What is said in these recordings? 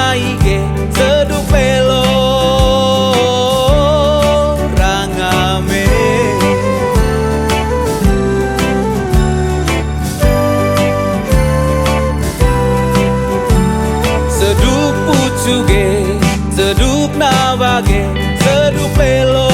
naige seduk pelo rangame seduk pucuge seduk nawage seduk pelo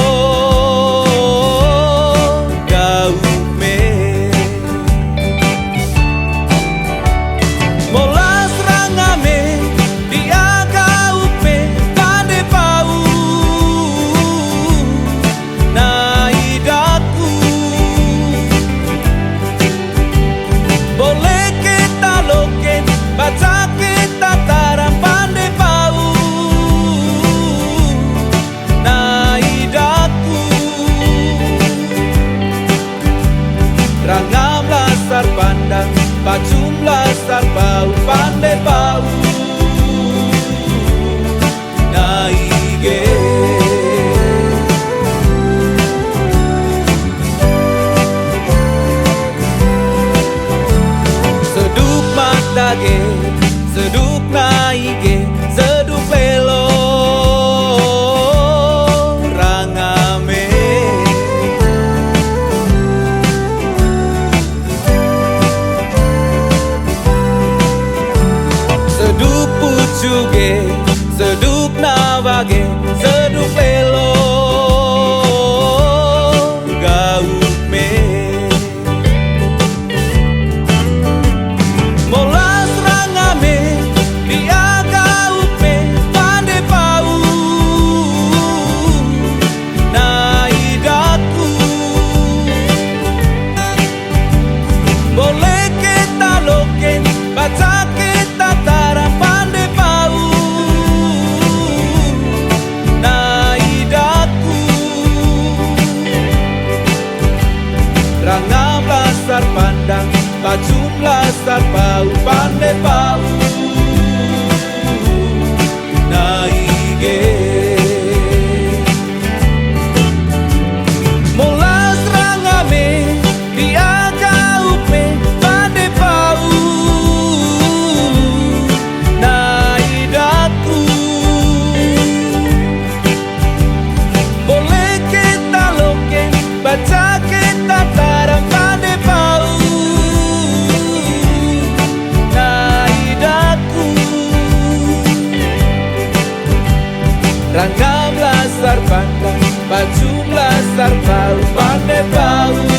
rangam lasar pandang, pacum lasar bau, pandai bau naige seduk matage, seduk naige, seduk pelo rangame seduk pucuge, seduk nawage, seduk pelo gaume molas rangame dia gaume pandai bau naidaku boleh kita loken baca kita taram pandai bau naidaku rangam lasar pandang pacum lasar bau pandai bau naige molas rangame dia gaume pandai bau naidaku boleh kita loken baca kita taram pandai bau naidaku rangam lasar pandang pacum lasar bau pandai bau